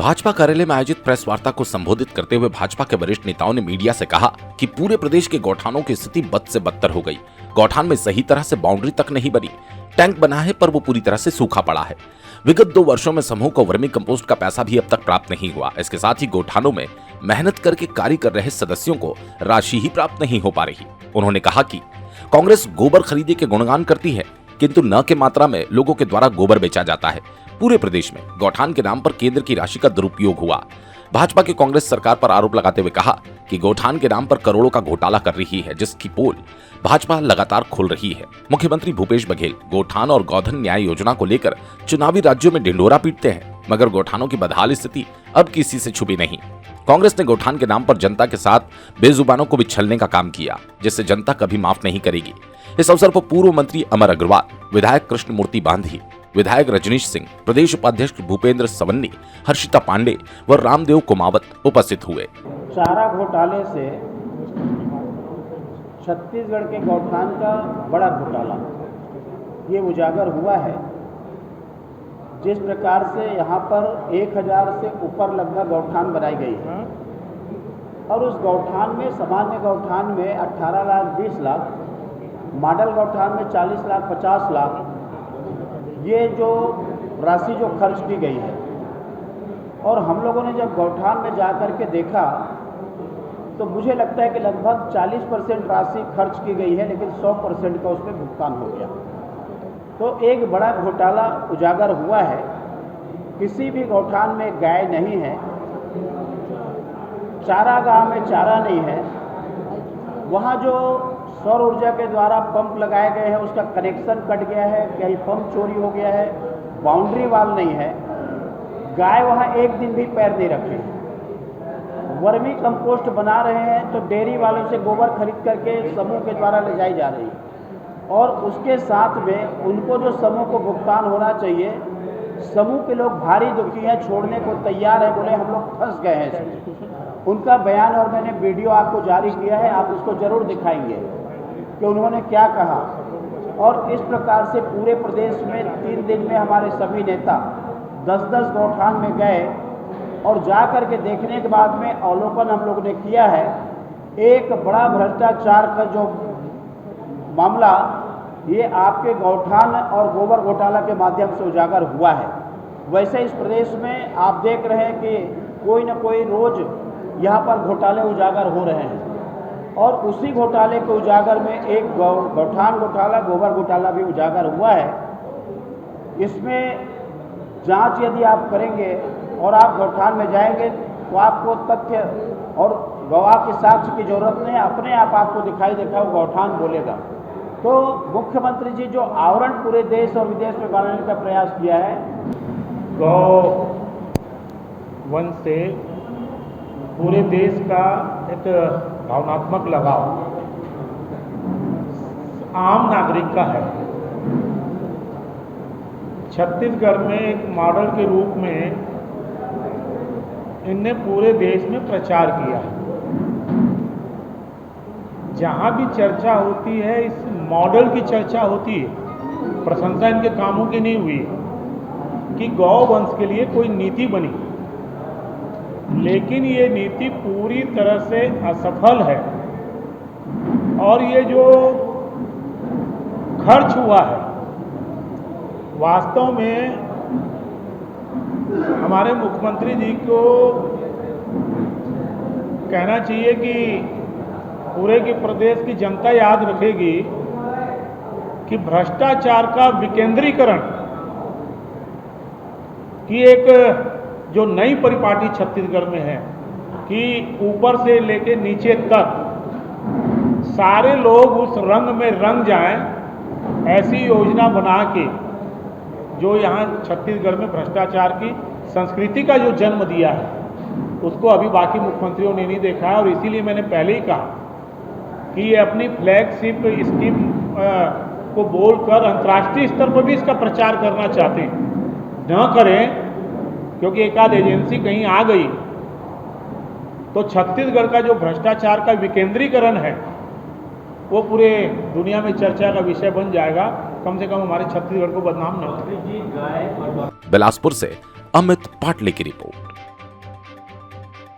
भाजपा कार्यालय में आयोजित प्रेस वार्ता को संबोधित करते हुए भाजपा के वरिष्ठ नेताओं ने मीडिया से कहा कि पूरे प्रदेश के गौठानों की स्थिति बद से बदतर हो गई। गौठान में सही तरह से बाउंड्री तक नहीं बनी, टैंक बना है पर वो पूरी तरह से सूखा पड़ा है। विगत 2 वर्षों में समूह को वर्मी कंपोस्ट का पैसा भी अब तक प्राप्त नहीं हुआ। इसके साथ ही गौठानों में मेहनत करके कार्य कर रहे सदस्यों को राशि ही प्राप्त नहीं हो पा रही। उन्होंने कहा कि कांग्रेस गोबर खरीदे के गुणगान करती है, किंतु न के मात्रा में लोगों के द्वारा गोबर बेचा जाता है। पूरे प्रदेश में गौठान के नाम पर केंद्र की राशि का दुरुपयोग हुआ। भाजपा की कांग्रेस सरकार पर आरोप लगाते हुए कहा कि गौठान के नाम पर करोड़ों का घोटाला कर रही है, जिसकी पोल भाजपा लगातार खोल रही है। मुख्यमंत्री भूपेश बघेल गौठान और गौधन न्याय योजना को लेकर चुनावी राज्यों में ढिंढोरा पीटते हैं, मगर गौठानों की बदहाल स्थिति अब किसी से छुपी नहीं। कांग्रेस ने गौठान के नाम पर जनता के साथ बेजुबानों को भी छलने का काम किया, जिससे जनता कभी माफ नहीं करेगी। इस अवसर पर पूर्व मंत्री अमर अग्रवाल, विधायक कृष्णमूर्ति बांधी, विधायक रजनीश सिंह, प्रदेश उपाध्यक्ष भूपेंद्र सवन्नी, हर्षिता पांडे व रामदेव कुमावत उपस्थित हुए। चारा घोटाले से छत्तीसगढ़ के गौठान का बड़ा घोटाला ये उजागर हुआ है। जिस प्रकार से यहाँ पर 1000 से ऊपर लगभग गौठान बनाई गई है और उस गौठान में सामान्य गौठान में 18 लाख 20 लाख, मॉडल गौठान में 40 लाख 50 लाख ये जो राशि जो खर्च की गई है। और हम लोगों ने जब गौठान में जा कर के देखा तो मुझे लगता है कि लगभग 40% राशि खर्च की गई है, लेकिन 100% का उसमें भुगतान हो गया। तो एक बड़ा घोटाला उजागर हुआ है। किसी भी गौठान में गाय नहीं है, चारागाह में चारा नहीं है, वहाँ जो सौर ऊर्जा के द्वारा पंप लगाए गए हैं उसका कनेक्शन कट गया है, कहीं पंप चोरी हो गया है, बाउंड्री वाल नहीं है, गाय वहाँ एक दिन भी पैर नहीं रखे। वर्मी कंपोस्ट बना रहे हैं तो डेयरी वालों से गोबर खरीद करके समूह के द्वारा ले जाई जा रही है और उसके साथ में उनको जो समूह को भुगतान होना चाहिए, समूह के लोग भारी दुखी हैं, छोड़ने को तैयार है, बोले हम लोग फंस गए हैं इसमें। उनका बयान और मैंने वीडियो आपको जारी किया है, आप उसको जरूर दिखाएंगे कि उन्होंने क्या कहा। और इस प्रकार से पूरे प्रदेश में 3 दिन में हमारे सभी नेता 10-10 गौठान में गए और जा कर के देखने के बाद में अवलोकन हम लोग ने किया है। एक बड़ा भ्रष्टाचार का जो मामला ये आपके गौठान और गोबर घोटाला के माध्यम से उजागर हुआ है। वैसे इस प्रदेश में आप देख रहे हैं कि कोई न कोई रोज यहाँ पर घोटाले उजागर हो रहे हैं और उसी घोटाले के उजागर में एक गौठान घोटाला, गोबर घोटाला भी उजागर हुआ है। इसमें जांच यदि आप करेंगे और आप गौठान में जाएंगे तो आपको तथ्य और गवाह के साक्ष्य की जरूरत नहीं है, अपने आप आपको दिखाई देगा, वो गौठान बोलेगा। तो मुख्यमंत्री जी जो आवरण पूरे देश और विदेश में बनाने का प्रयास किया है, गौ वन से पूरे देश का एक भावनात्मक लगाव आम नागरिक का है। छत्तीसगढ़ में एक मॉडल के रूप में इनने पूरे देश में प्रचार किया है। जहाँ भी चर्चा होती है इस मॉडल की चर्चा होती है, प्रशंसा इनके कामों की नहीं हुई कि गौ वंश के लिए कोई नीति बनी, लेकिन ये नीति पूरी तरह से असफल है। और ये जो खर्च हुआ है वास्तव में हमारे मुख्यमंत्री जी को कहना चाहिए कि पूरे के प्रदेश की जनता याद रखेगी कि भ्रष्टाचार का विकेंद्रीकरण की एक जो नई परिपाटी छत्तीसगढ़ में है कि ऊपर से लेके नीचे तक सारे लोग उस रंग में रंग जाएं, ऐसी योजना बना के जो यहाँ छत्तीसगढ़ में भ्रष्टाचार की संस्कृति का जो जन्म दिया है उसको अभी बाकी मुख्यमंत्रियों ने नहीं देखा है। और इसीलिए मैंने पहले ही कहा कि ये अपनी फ्लैगशिप स्कीम को बोलकर अंतर्राष्ट्रीय स्तर पर भी इसका प्रचार करना चाहते हैं, न करें, क्योंकि एक आध एजेंसी कहीं आ गई तो छत्तीसगढ़ का जो भ्रष्टाचार का विकेंद्रीकरण है वो पूरे दुनिया में चर्चा का विषय बन जाएगा। कम से कम हमारे छत्तीसगढ़ को बदनाम न हो। बिलासपुर से अमित पाटले की रिपोर्ट।